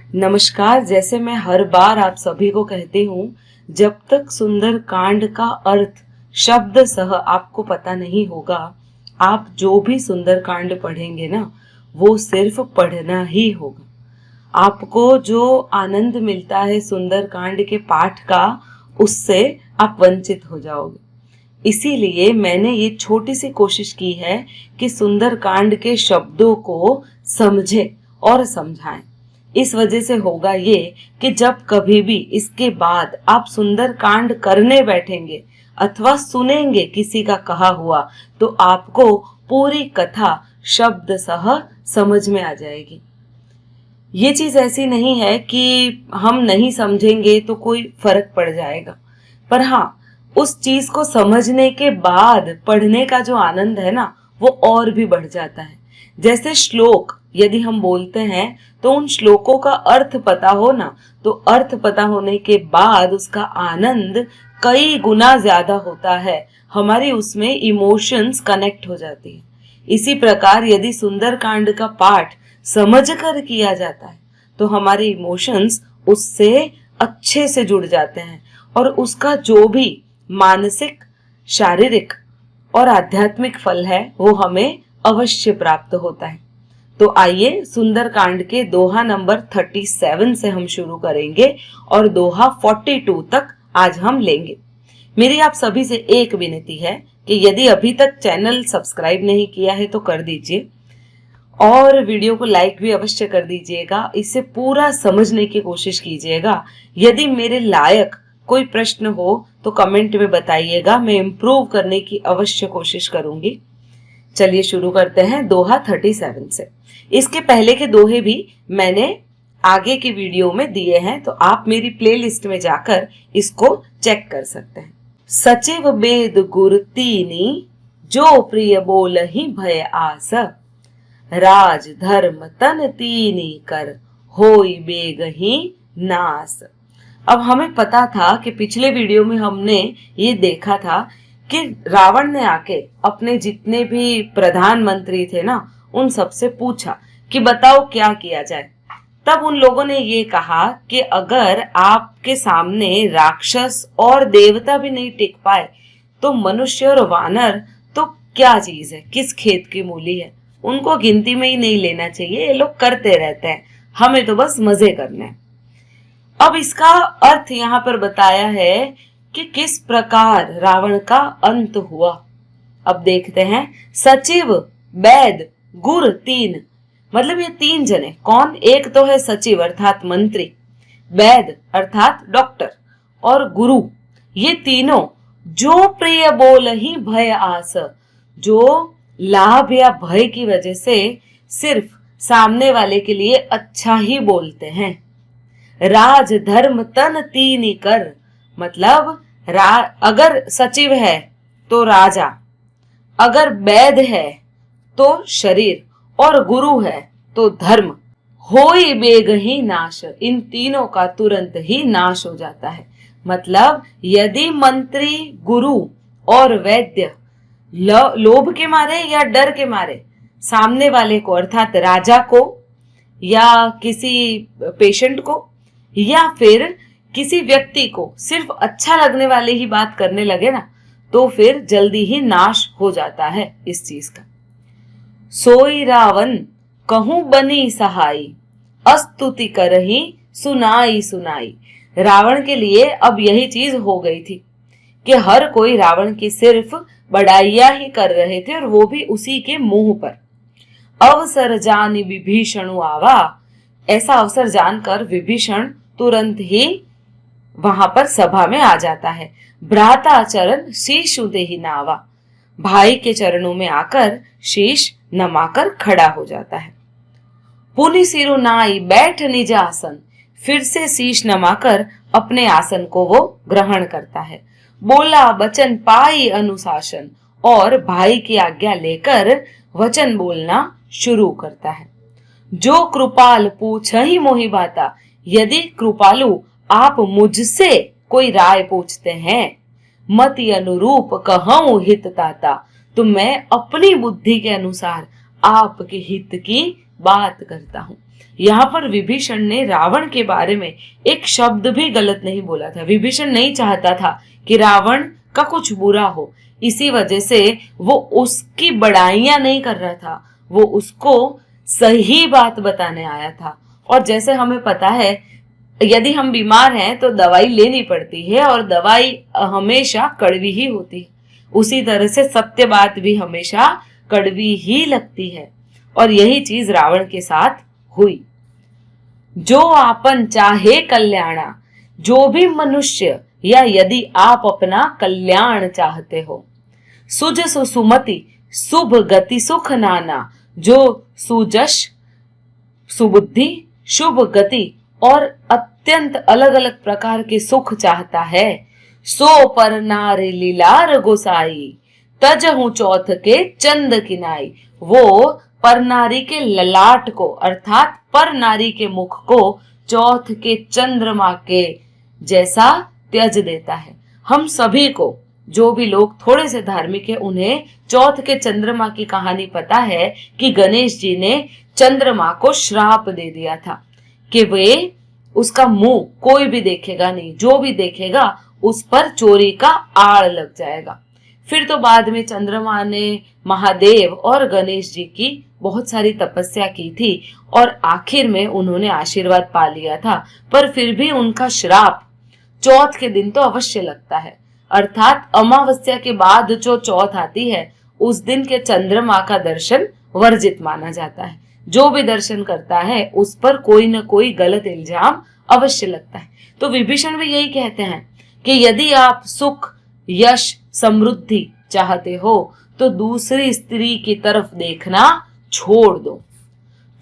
नमस्कार। जैसे मैं हर बार आप सभी को कहती हूँ, जब तक सुंदर कांड का अर्थ शब्द सह आपको पता नहीं होगा, आप जो भी सुंदर कांड पढ़ेंगे ना, वो सिर्फ पढ़ना ही होगा। आपको जो आनंद मिलता है सुंदर कांड के पाठ का, उससे आप वंचित हो जाओगे। इसीलिए मैंने ये छोटी सी कोशिश की है कि सुंदर कांड के शब्दों को समझे और समझाएं। इस वजह से होगा ये कि जब कभी भी इसके बाद आप सुंदर कांड करने बैठेंगे अथवा सुनेंगे किसी का कहा हुआ, तो आपको पूरी कथा शब्द सह समझ में आ जाएगी। ये चीज ऐसी नहीं है कि हम नहीं समझेंगे तो कोई फर्क पड़ जाएगा, पर हाँ, उस चीज को समझने के बाद पढ़ने का जो आनंद है ना, वो और भी बढ़ जाता है। जैसे श्लोक यदि हम बोलते हैं तो उन श्लोकों का अर्थ पता हो ना, तो अर्थ पता होने के बाद उसका आनंद कई गुना ज्यादा होता है। हमारी उसमें इमोशंस कनेक्ट हो जाती है। इसी प्रकार यदि सुंदर कांड का पाठ समझ कर किया जाता है तो हमारे इमोशंस उससे अच्छे से जुड़ जाते हैं और उसका जो भी मानसिक, शारीरिक और आध्यात्मिक फल है वो हमें अवश्य प्राप्त होता है। तो आइए सुंदर कांड के दोहा नंबर 37 से हम शुरू करेंगे और दोहा 42 तक आज हम लेंगे। मेरी आप सभी से एक विनती है कि यदि अभी तक चैनल सब्सक्राइब नहीं किया है तो कर दीजिए और वीडियो को लाइक भी अवश्य कर दीजिएगा। इसे पूरा समझने की कोशिश कीजिएगा। यदि मेरे लायक कोई प्रश्न हो तो कमेंट में बताइएगा, मैं इम्प्रूव करने की अवश्य कोशिश करूंगी। चलिए शुरू करते हैं दोहा 37 से। इसके पहले के दोहे भी मैंने आगे की वीडियो में दिए हैं, तो आप मेरी प्लेलिस्ट में जाकर इसको चेक कर सकते हैं। सचिव बेद गुर तीनी, जो प्रिय बोलहि भय आस, राज धर्म तन तीनी कर, होई बेगहि नास। अब हमें पता था कि पिछले वीडियो में हमने ये देखा था कि रावण ने आके अपने जितने भी प्रधानमंत्री थे ना, उन सबसे पूछा कि बताओ क्या किया जाए। तब उन लोगों ने ये कहा कि अगर आपके सामने राक्षस और देवता भी नहीं टिक पाए तो मनुष्य और वानर तो क्या चीज है, किस खेत की मूली है। उनको गिनती में ही नहीं लेना चाहिए, ये लोग करते रहते हैं, हमें तो बस मजे करने हैं। अब इसका अर्थ यहाँ पर बताया है कि किस प्रकार रावण का अंत हुआ। अब देखते हैं। सचिव, बैद, गुर तीन, मतलब ये तीन जने कौन? एक तो है सचिव अर्थात मंत्री, वैद अर्थात डॉक्टर और गुरु। ये तीनों जो प्रिय बोल ही भय आस, जो लाभ या भय की वजह से सिर्फ सामने वाले के लिए अच्छा ही बोलते हैं। राज धर्म तन तीन कर, मतलब अगर सचिव है तो राजा, अगर वैद है तो शरीर और गुरु है तो धर्म। होई बेग ही नाश, इन तीनों का तुरंत ही नाश हो जाता है। मतलब यदि मंत्री, गुरु और वैद्य लोभ के मारे या डर के मारे सामने वाले को अर्थात राजा को या किसी पेशेंट को या फिर किसी व्यक्ति को सिर्फ अच्छा लगने वाले ही बात करने लगे ना, तो फिर जल्दी ही नाश हो जाता है इस चीज का। सोई रावण कहूं बनी सहाई, अस्तुति करही सुनाई सुनाई। रावण के लिए अब यही चीज हो गई थी कि हर कोई रावण की सिर्फ बड़ाइयां ही कर रहे थे और वो भी उसी के मुंह पर। अवसर जानी विभीषण आवा, ऐसा अवसर जानकर विभीषण तुरंत ही वहां पर सभा में आ जाता है। भ्राता चरण शीश उदेहि नावा, भाई के चरणों में आकर शीश नमाकर खड़ा हो जाता है। पुनि सिरु नाई बैठ निज आसन, फिर से शीश नमाकर अपने आसन को वो ग्रहण करता है। बोला बचन पाई अनुशासन, और भाई की आज्ञा लेकर वचन बोलना शुरू करता है। जो कृपाल पूछहि मोहि बाता, यदि कृपालु आप मुझसे कोई राय पूछते हैं, मति अनुरूप कहूं हित ताता, तो मैं अपनी बुद्धि के अनुसार आपके हित की बात करता हूं। यहाँ पर विभीषण ने रावण के बारे में एक शब्द भी गलत नहीं बोला था। विभीषण नहीं चाहता था कि रावण का कुछ बुरा हो, इसी वजह से वो उसकी बड़ाइयां नहीं कर रहा था, वो उसको सही बात बताने आया था। और जैसे हमें पता है, यदि हम बीमार हैं तो दवाई लेनी पड़ती है और दवाई हमेशा कड़वी ही होती है। उसी तरह से सत्य बात भी हमेशा कड़वी ही लगती है, और यही चीज रावण के साथ हुई। जो आपन चाहे कल्याणा, जो भी मनुष्य या यदि आप अपना कल्याण चाहते हो, सुज सुसुमति शुभ गति सुख नाना, जो सुजश सुबुद्धि शुभ गति और अत्यंत अलग अलग प्रकार के सुख चाहता है, सो पर नारी लीलार गोसाई, तजहु चौथ के चंद किनाई। वो पर नारी के ललाट को अर्थात पर नारी के मुख को चौथ के चंद्रमा के जैसा त्यज देता है। हम सभी को, जो भी लोग थोड़े से धार्मिक है, उन्हें चौथ के चंद्रमा की कहानी पता है कि गणेश जी ने चंद्रमा को श्राप दे दिया था कि वे उसका मुंह कोई भी देखेगा नहीं, जो भी देखेगा उस पर चोरी का आड़ लग जाएगा। फिर तो बाद में चंद्रमा ने महादेव और गणेश जी की बहुत सारी तपस्या की थी और आखिर में उन्होंने आशीर्वाद पा लिया था, पर फिर भी उनका श्राप चौथ के दिन तो अवश्य लगता है। अर्थात अमावस्या के बाद जो चौथ आती है, उस दिन के चंद्रमा का दर्शन वर्जित माना जाता है। जो भी दर्शन करता है उस पर कोई न कोई गलत इल्जाम अवश्य लगता है। तो विभीषण भी यही कहते हैं कि यदि आप सुख, यश, समृद्धि चाहते हो तो दूसरी स्त्री की तरफ देखना छोड़ दो।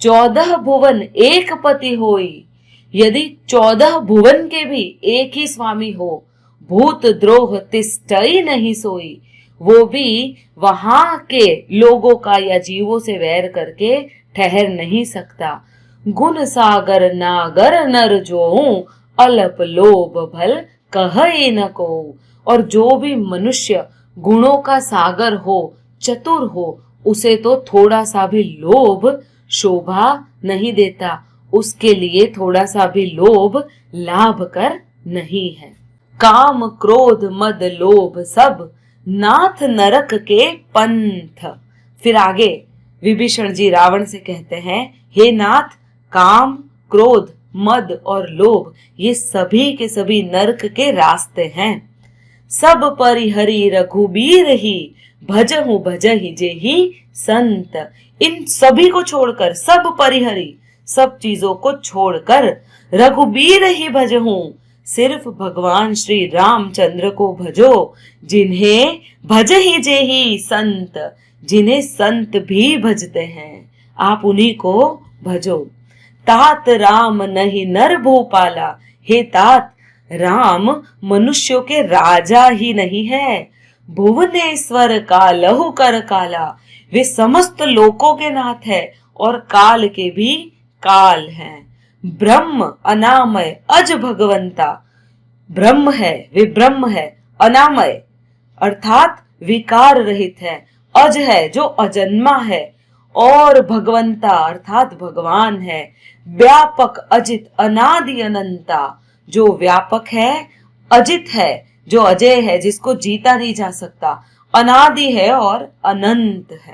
14 भुवन एक पति होई, यदि 14 भुवन के भी एक ही स्वामी हो, भूत द्रोह तिष्ठई नहीं सोई, वो भी वहां के लोगों का या जीवों से वैर करके ठहर नहीं सकता। गुण सागर नागर नर जोऊं, अल्प लोभ भल कहे न को। और जो भी मनुष्य गुणों का सागर हो, चतुर हो, उसे तो थोड़ा सा भी लोभ शोभा नहीं देता, उसके लिए थोड़ा सा भी लोभ लाभ कर नहीं है। काम क्रोध मद लोभ सब, नाथ नरक के पंथ। फिर आगे विभीषण जी रावण से कहते हैं, हे नाथ, काम, क्रोध, मद और लोभ ये सभी के सभी नरक के रास्ते हैं। सब परिहरि रघुबीर ही, भजहु भजहि जेहि संत। इन सभी को छोड़कर, सब परिहरि, सब चीजों को छोड़कर, रघुबीर ही भजहु, सिर्फ भगवान श्री रामचंद्र को भजो, जिन्हें भजहि जेहि संत, जिन्हें संत भी भजते हैं, आप उन्हीं को भजो। तात राम नहीं नर भूपाला, हे तात, राम मनुष्यों के राजा ही नहीं है, भुवनेश्वर का लहु कर काला, वे समस्त लोकों के नाथ है और काल के भी काल हैं। ब्रह्म अनामय अज भगवंता, ब्रह्म है, वे ब्रह्म है, अनामय अर्थात विकार रहित है, अज है जो अजन्मा है, और भगवंता अर्थात भगवान है, व्यापक अजित अनादि अनंता, जो व्यापक है, अजित है, जो अजय है, जिसको जीता नहीं जा सकता, अनादि है और अनंत है।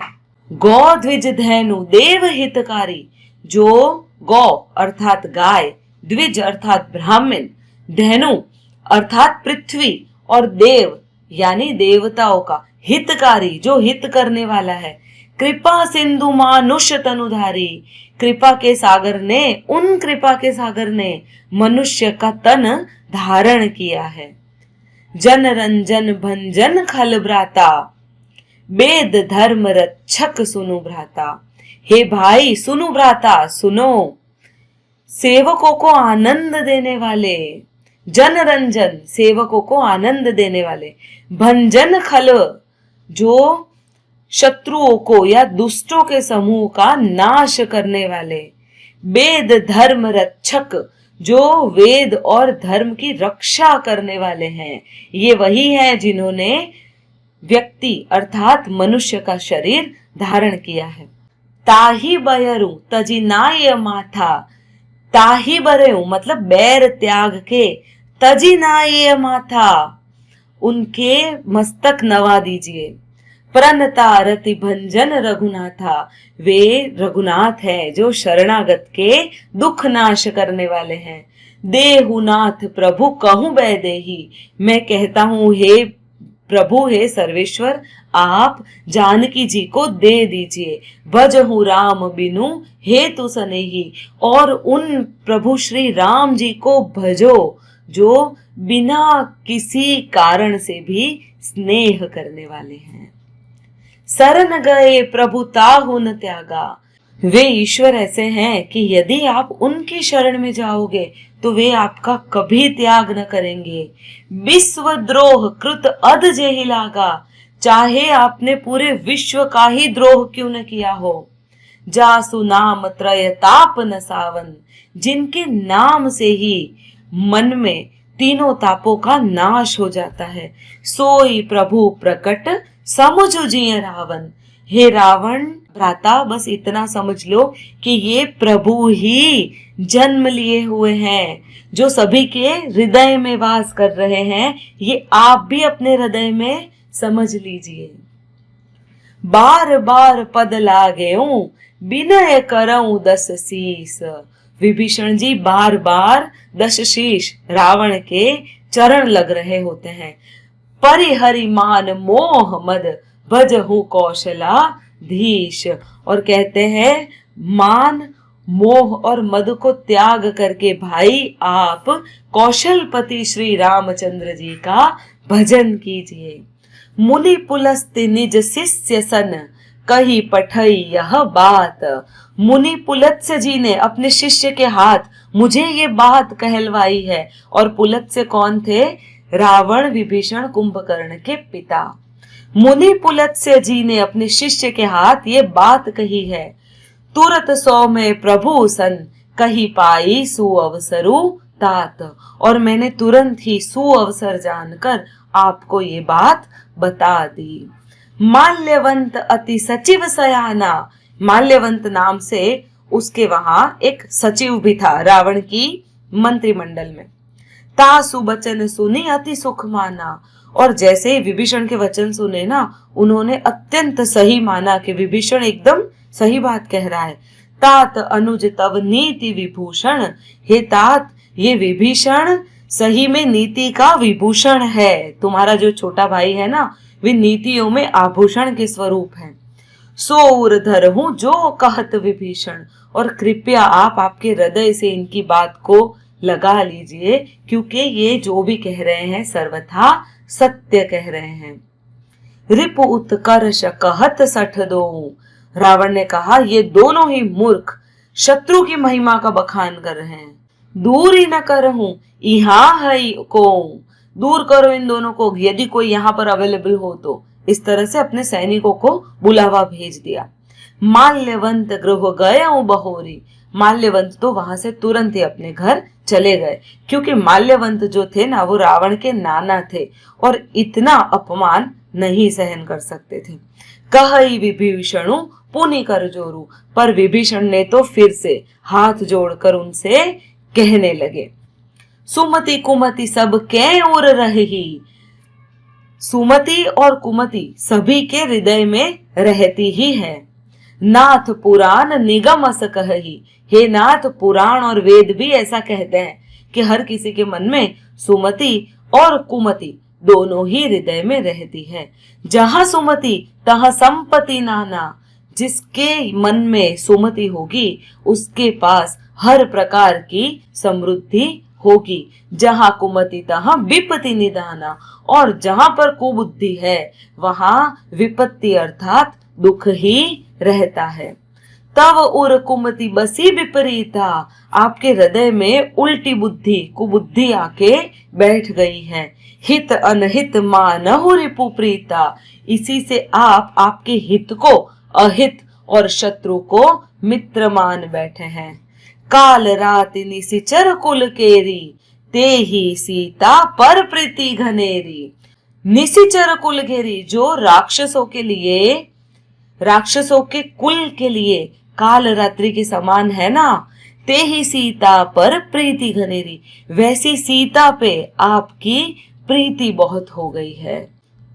गौ द्विज धैनु देव हितकारी, जो गौ अर्थात गाय, द्विज अर्थात ब्राह्मण, धैनु अर्थात पृथ्वी और देव यानी देवताओं का हितकारी, जो हित करने वाला है। कृपा सिंधु मानुष तनुधारी, कृपा के सागर ने, उन कृपा के सागर ने मनुष्य का तन धारण किया है। जन रंजन भंजन खल भ्राता, वेद धर्म रक्षक सुनु भ्राता। हे भाई सुनु भ्राता, सुनो, सेवकों को आनंद देने वाले, जन रंजन सेवकों को आनंद देने वाले, भंजन खल जो शत्रुओं को या दुष्टों के समूह का नाश करने वाले, वेद धर्म रक्षक जो वेद और धर्म की रक्षा करने वाले हैं। ये वही हैं जिन्होंने व्यक्ति अर्थात मनुष्य का शरीर धारण किया है। ताही बयरु तजी नाय माथा, ताही बरे हूं मतलब बैर त्याग के, तजी नाये माथा, उनके मस्तक नवा दीजिए। प्रणता रति भंजन रघुनाथा, वे रघुनाथ है जो शरणागत के दुख नाश करने वाले हैं। देहुनाथ प्रभु कहूं बैदेही, मैं कहता हूं हे प्रभु हे सर्वेश्वर, आप जानकी जी को दे दीजिए। भजहु राम बिनु हेतु सनेही, और उन प्रभु श्री राम जी को भजो जो बिना किसी कारण से भी स्नेह करने वाले हैं। शरण गए प्रभु ताहु न त्यागा, वे ईश्वर ऐसे हैं कि यदि आप उनकी शरण में जाओगे तो वे आपका कभी त्याग न करेंगे। विश्व द्रोह कृत अध जेहि लागा, चाहे आपने पूरे विश्व का ही द्रोह क्यों न किया हो। जासु नाम त्रय ताप न सावन, जिनके नाम से ही मन में तीनों तापों का नाश हो जाता है। सोई प्रभु प्रकट समुझ जिय रावण, हे रावण भ्राता बस इतना समझ लो कि ये प्रभु ही जन्म लिए हुए हैं, जो सभी के हृदय में वास कर रहे हैं। ये आप भी अपने हृदय में समझ लीजिए। बार बार पद लागे विनय करऊं दस शीस, विभीषण जी बार बार दश शीश रावण के चरण लग रहे होते हैं। परिहरि मान मोह मद भजहु कौशला धीश, और कहते हैं मान मोह और मद को त्याग करके भाई आप कौशलपति श्री रामचंद्र जी का भजन कीजिए। मुनि पुलस्त्य निज शिष्य सन, कही पठई यह बात, मुनि पुलत्स्य जी ने अपने शिष्य के हाथ मुझे ये बात कहलवाई है। और पुलत्स्य कौन थे? रावण विभीषण कुंभकर्ण के पिता। मुनि पुलत्स्य जी ने अपने शिष्य के हाथ ये बात कही है। तुरत सौ में प्रभु सन, कही पाई सुअवसरु तात, और मैंने तुरंत ही सुअवसर जानकर आपको ये बात बता दी। माल्यवंत अति सचिव सयाना, माल्यवंत नाम से उसके वहां एक सचिव भी था रावण की मंत्रिमंडल में। तासु बचन सुनी अति सुख माना, और जैसे विभीषण के वचन सुने ना, उन्होंने अत्यंत सही माना कि विभीषण एकदम सही बात कह रहा है। तात अनुज तव नीति विभूषण, हे तात ये विभीषण सही में नीति का विभूषण है। तुम्हारा जो छोटा भाई है ना, वे नीतियों में आभूषण के स्वरूप है। सोर धर हूं जो कहत विभीषण, और कृपया आप आपके हृदय से इनकी बात को लगा लीजिए, क्योंकि ये जो भी कह रहे हैं सर्वथा सत्य कह रहे हैं। रिपु उत्कर्ष कहत सठ दो, रावण ने कहा ये दोनों ही मूर्ख शत्रु की महिमा का बखान कर रहे हैं। दूर ही न करहूं यहाँ है को, दूर करो इन दोनों को, यदि कोई यहाँ पर अवेलेबल हो तो। इस तरह से अपने सैनिकों को बुलावा भेज दिया। माल्यवंत गृह गए बहोरी, माल्यवंत तो वहां से तुरंत ही अपने घर चले गए, क्योंकि माल्यवंत जो थे ना वो रावण के नाना थे और इतना अपमान नहीं सहन कर सकते थे। कहई विभीषणु पुनि कर जोरू, पर विभीषण ने तो फिर से हाथ जोड़कर उनसे कहने लगे। सुमति कुमति सब कै ओर रही, सुमति और कुमति सभी के हृदय में रहती ही है। नाथ पुराण निगम अस कहही, हे नाथ पुराण और वेद भी ऐसा कहते हैं कि हर किसी के मन में सुमति और कुमति दोनों ही हृदय में रहती है। जहां सुमति तहां संपत्ति नाना, जिसके मन में सुमति होगी उसके पास हर प्रकार की समृद्धि होगी। जहां कुमति तहां विपत्ति निदाना, और जहां पर कुबुद्धि है वहां विपत्ति अर्थात दुख ही रहता है। तब उर कुमति बसी विपरीता, आपके हृदय में उल्टी बुद्धि कुबुद्धि आके बैठ गई है। हित अनहित मानहु रिपु प्रीता, इसी से आप आपके हित को अहित और शत्रु को मित्र मान बैठे हैं। काल रात निशिचर कुल केरी, ते ही सीता पर प्रीति घनेरी। निशिचर कुल घेरी, जो राक्षसों के लिए, राक्षसों के कुल के लिए काल रात्रि के समान है ना, ते ही सीता पर प्रीति घनेरी, वैसी सीता पे आपकी प्रीति बहुत हो गई है।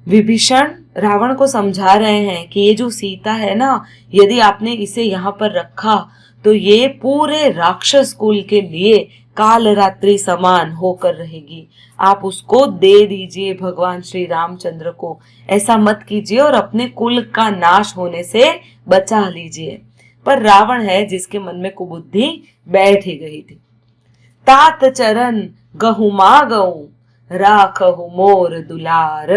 विभीषण रावण को समझा रहे हैं कि ये जो सीता है ना, यदि आपने इसे यहाँ पर रखा तो ये पूरे राक्षस कुल के लिए काल रात्रि समान होकर रहेगी। आप उसको दे दीजिए भगवान श्री रामचंद्र को, ऐसा मत कीजिए और अपने कुल का नाश होने से बचा लीजिए। पर रावण है जिसके मन में कुबुद्धि बैठ ही गई थी। तात चरण गहुमा गऊ राखहु मोर दुलार,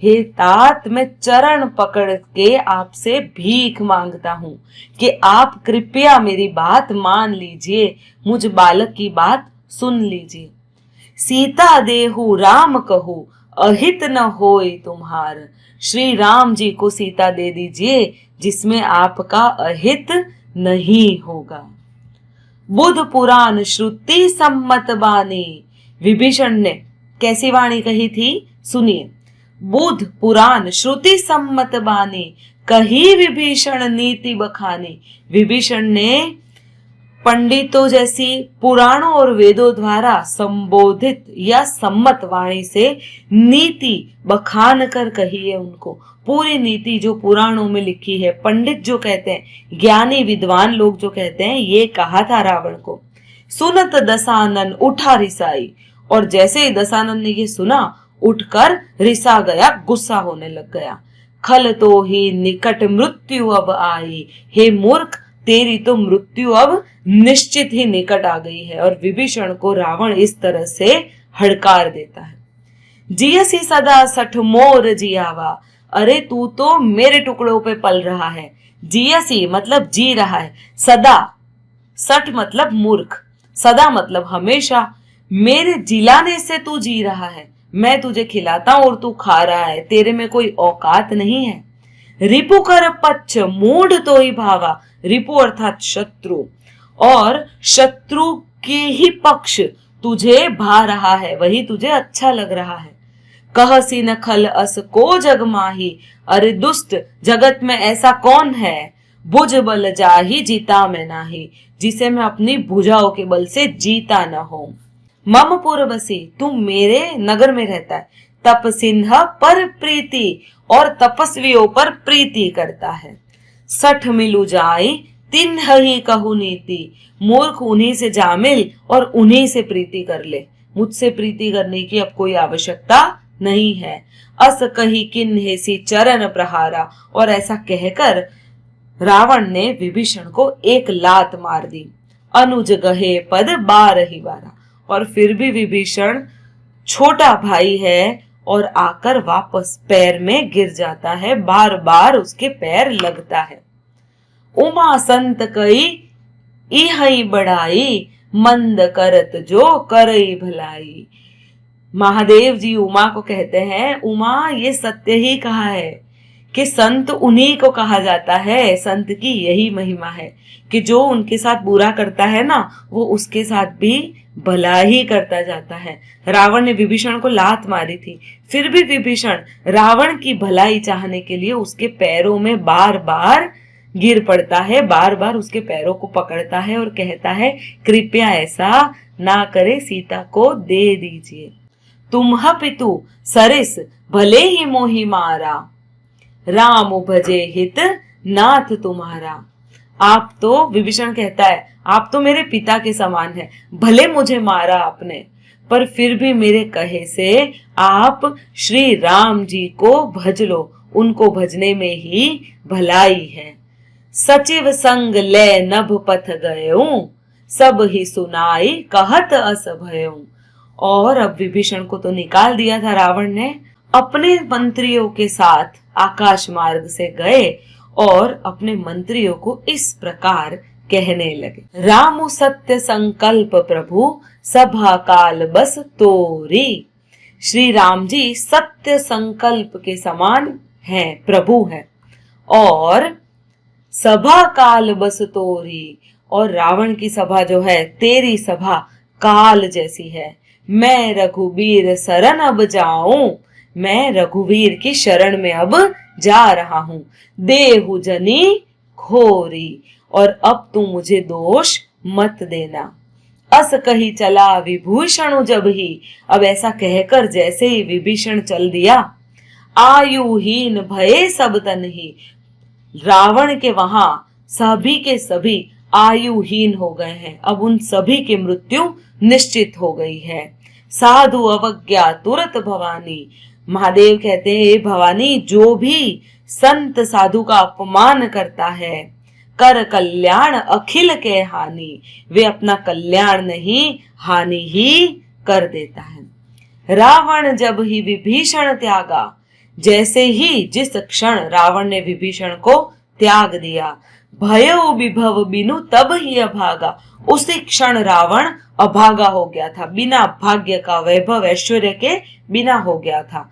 हे तात मैं चरण पकड़ के आपसे भीख मांगता हूँ कि आप कृपया मेरी बात मान लीजिए, मुझ बालक की बात सुन लीजिए। सीता देहु राम कहू अहित न होए तुम्हार, श्री राम जी को सीता दे दीजिए जिसमें आपका अहित नहीं होगा। बुध पुराण श्रुति सम्मत बानी, विभीषण ने कैसी वाणी कही थी सुनिए। बुध पुराण श्रुति सम्मत बानी, कही विभीषण नीति बखानी। विभीषण ने पंडितों जैसी पुराणों और वेदों द्वारा संबोधित या सम्मत वाणी से नीति बखान कर कही है उनको। पूरी नीति जो पुराणों में लिखी है, पंडित जो कहते हैं, ज्ञानी विद्वान लोग जो कहते हैं, ये कहा था रावण को। सुनत दशानन उठा रिसाई, और जैसे ही दशानन ने ये सुना उठकर रिसा गया, गुस्सा होने लग गया। खल तो ही निकट मृत्यु अब आई, हे मूर्ख तेरी तो मृत्यु अब निश्चित ही निकट आ गई है। और विभीषण को रावण इस तरह से हड़कार देता है। जियसी सदा सठ मोर जियावा, अरे तू तो मेरे टुकड़ों पे पल रहा है। जियसी मतलब जी रहा है, सदा, सठ मतलब मूर्ख, सदा मतलब हमेशा, मेरे जिलाने से तू जी रहा है। मैं तुझे खिलाता हूं और तू खा रहा है, तेरे में कोई औकात नहीं है। रिपु कर पच्छ मूढ़ तो ही भावा, रिपु अर्थात शत्रु, और शत्रु के ही पक्ष तुझे भा रहा है, वही तुझे अच्छा लग रहा है। कहसी न खल अस को जग माही, अरे दुष्ट जगत में ऐसा कौन है, भुज बल जाही जीता मैं नाही, जिसे मैं अपनी भुजाओं के बल से जीता न हो। मम पुर बसी, तू मेरे नगर में रहता है। तपसिन्ह पर प्रीति, और तपस्वियों पर प्रीति करता है। सठ मिलु जाई तिन्ह ही कहु नीति, मूर्ख उन्हीं से जा मिल और उन्हीं से प्रीति कर ले, मुझसे प्रीति करने की अब कोई आवश्यकता नहीं है। अस कही किन्हे सी चरण प्रहारा, और ऐसा कहकर रावण ने विभीषण को एक लात मार दी। अनुज गहे पद बारही बारा, और फिर भी विभीषण छोटा भाई है और आकर वापस पैर में गिर जाता है, बार बार उसके पैर लगता है। उमा संत कई इहई बढ़ाई, मंद करत जो करई भलाई। महादेव जी उमा को कहते हैं, उमा ये सत्य ही कहा है कि संत उन्हीं को कहा जाता है। संत की यही महिमा है कि जो उनके साथ बुरा करता है ना, वो उसके साथ भी भला ही करता जाता है। रावण ने विभीषण को लात मारी थी, फिर भी विभीषण रावण की भलाई चाहने के लिए उसके पैरों में बार बार गिर पड़ता है, बार बार उसके पैरों को पकड़ता है और कहता है कृपया ऐसा ना करे, सीता को दे दीजिए। तुम्ह पितु सरिस भले ही मोहि मारा, राम भजे हित नाथ तुम्हारा। आप तो, विभीषण कहता है, आप तो मेरे पिता के समान है, भले मुझे मारा आपने, पर फिर भी मेरे कहे से आप श्री राम जी को भज लो, उनको भजने में ही भलाई है। सचिव संग ले नभ पथ गयऊं, सब ही सुनाई कहत अस भयऊं। और अब विभीषण को तो निकाल दिया था रावण ने, अपने मंत्रियों के साथ आकाश मार्ग से गए और अपने मंत्रियों को इस प्रकार कहने लगे। रामु सत्य संकल्प प्रभु, सभा काल बस तोरी। श्री राम जी सत्य संकल्प के समान हैं, प्रभु हैं, और सभा काल बस तोरी, और रावण की सभा जो है, तेरी सभा काल जैसी है। मैं रघुवीर शरण अब जाऊं, मैं रघुवीर की शरण में अब जा रहा हूं। देहु जनी घोरी, और अब तू मुझे दोष मत देना। अस कही चला विभूषण जब ही, अब ऐसा कहकर जैसे ही विभीषण चल दिया, आयुहीन भये सब तन ही, रावण के वहां सभी के सभी आयुहीन हो गए हैं। अब उन सभी की मृत्यु निश्चित हो गई है। साधु अवज्ञा तुरत भवानी, महादेव कहते हैं भवानी, जो भी संत साधु का अपमान करता है, कर कल्याण अखिल के हानि, वे अपना कल्याण नहीं हानि ही कर देता है। रावण जब ही विभीषण त्यागा, जैसे ही जिस क्षण रावण ने विभीषण को त्याग दिया, भयो विभव बिनु तब ही अभागा, उसी क्षण रावण अभागा हो गया था, बिना भाग्य का, वैभव ऐश्वर्य के बिना हो गया था।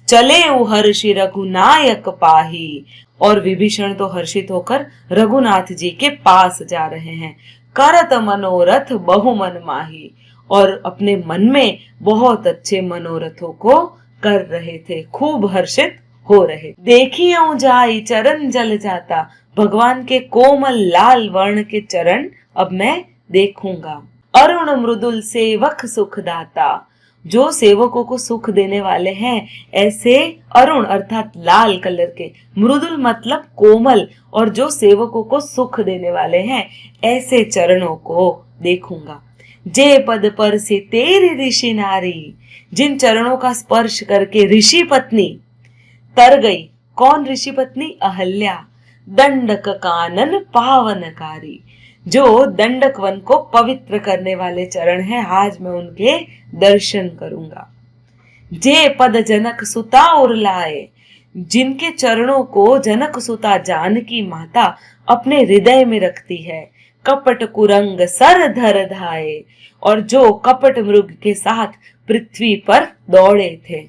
चले हर्षि रघुनायक पाही, और विभीषण तो हर्षित होकर रघुनाथ जी के पास जा रहे हैं। करत मनोरथ बहुमन माही, और अपने मन में बहुत अच्छे मनोरथों को कर रहे थे, खूब हर्षित हो रहे। देखिए जाई चरण जल जाता, भगवान के कोमल लाल वर्ण के चरण अब मैं देखूंगा। अरुण मृदुल सेवक सुखदाता, जो सेवकों को सुख देने वाले हैं, ऐसे अरुण अर्थात लाल कलर के, मृदुल मतलब कोमल, और जो सेवकों को सुख देने वाले हैं, ऐसे चरणों को देखूंगा। जे पद पर से तेरी ऋषि नारी, जिन चरणों का स्पर्श करके ऋषि पत्नी तर गई। कौन ऋषि पत्नी? अहल्या। दंडक कानन पावनकारी, जो दंडक वन को पवित्र करने वाले चरण हैं, आज मैं उनके दर्शन करूंगा। जे पद जनक सुता और लाए, जिनके चरणों को जनक सुता जानकी माता अपने हृदय में रखती है। कपट कुरंग सर धर धाये, और जो कपट मृग के साथ पृथ्वी पर दौड़े थे।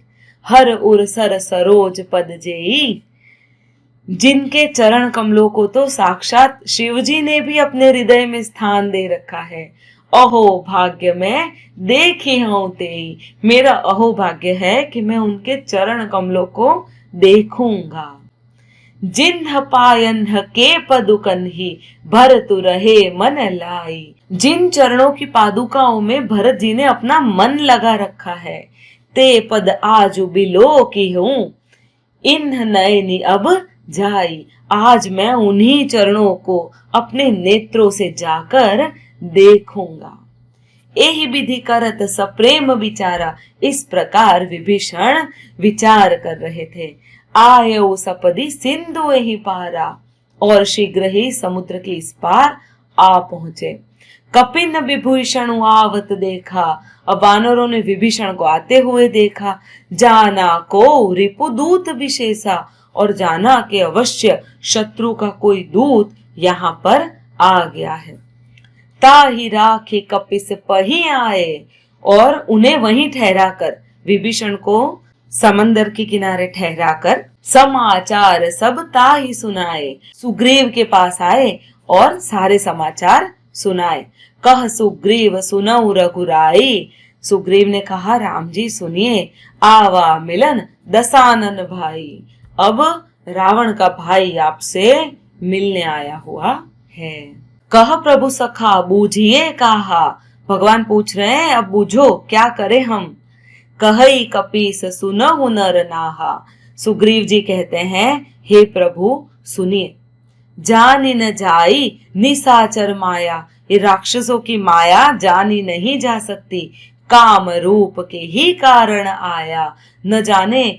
हर उर सर सरोज पद जेई, जिनके चरण कमलों को तो साक्षात शिवजी ने भी अपने हृदय में स्थान दे रखा है। अहो भाग्य मैं देखी हूं तेई, मेरा अहो भाग्य है कि मैं उनके चरण कमलों को देखूंगा। जिन्ह पायन्ह के पदुकन ही, भरतु रहे मन लाई, जिन चरणों की पादुकाओं में भरत जी ने अपना मन लगा रखा है। ते पद आजु बिलो की हूं, इन्ह नयनी अब जाई, आज मैं उन्हीं चरणों को अपने नेत्रों से जाकर देखूंगा। यही विधि करत सप्रेम विचारा, इस प्रकार विभीषण विचार कर रहे थे। आयो सपदी सिंधु यही पारा, और शीघ्र ही समुद्र के इस पार आ पहुंचे। कपिन विभीषण आवत देखा, अब वानरों ने विभीषण को आते हुए देखा। जाना को रिपुदूत विशेषा, और जाना कि अवश्य शत्रु का कोई दूत यहाँ पर आ गया है। ताहि राखे कपिस पही आए, और उन्हें वहीं ठहरा कर, विभीषण को समंदर के किनारे ठहराकर समाचार सब ताहि सुनाए। सुग्रीव के पास आए और सारे समाचार सुनाए। कह सुग्रीव सुनऊ रघुराई, सुग्रीव ने कहा राम जी सुनिए, आवा मिलन दशानन भाई, अब रावण का भाई आपसे मिलने आया हुआ है। कह प्रभु सखा बूझिए कहा, भगवान पूछ रहे हैं अब बूझो क्या करें हम। कहई कपीस सुनहु नर नाहा, सुग्रीव जी कहते हैं हे प्रभु सुनिए। जानी न जाई निशाचर माया, ये राक्षसों की माया जानी नहीं जा सकती। काम रूप के ही कारण आया, न जाने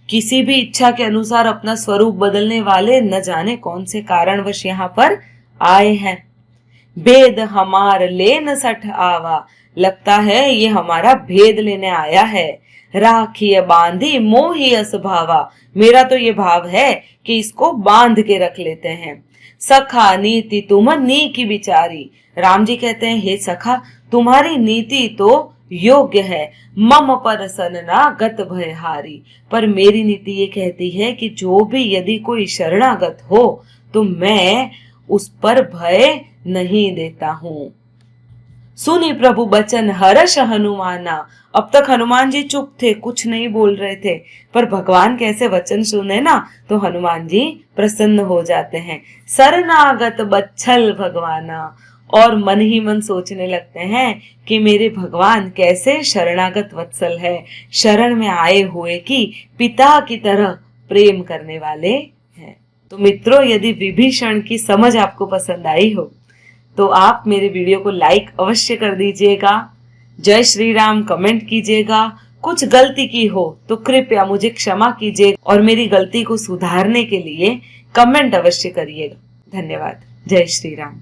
किसी भी इच्छा के अनुसार अपना स्वरूप बदलने वाले न जाने कौन से कारणवश यहाँ पर आए हैं। भेद हमार ले न सठ आवा, लगता है ये हमारा भेद लेने आया है। राखिय बांधी मोही असभावा, मेरा तो ये भाव है कि इसको बांध के रख लेते हैं। सखा नीति तुम नी की बिचारी, राम जी कहते हैं हे सखा तुम्हारी नीति तो योग्य है। मम पर सनना गत भयहारी, पर मेरी नीति ये कहती है कि जो भी यदि कोई शरणागत हो तो मैं उस पर भय नहीं देता हूँ। सुनी प्रभु बचन हर्ष हनुमाना, अब तक हनुमान जी चुप थे, कुछ नहीं बोल रहे थे, पर भगवान कैसे वचन सुने ना तो हनुमान जी प्रसन्न हो जाते हैं। शरणागत बच्छल भगवाना, और मन ही मन सोचने लगते हैं कि मेरे भगवान कैसे शरणागत वत्सल है, शरण में आए हुए की पिता की तरह प्रेम करने वाले हैं। तो मित्रों, यदि विभीषण की समझ आपको पसंद आई हो तो आप मेरे वीडियो को लाइक अवश्य कर दीजिएगा, जय श्री राम कमेंट कीजिएगा। कुछ गलती की हो तो कृपया मुझे क्षमा कीजिए और मेरी गलती को सुधारने के लिए कमेंट अवश्य करिएगा। धन्यवाद। जय श्री राम।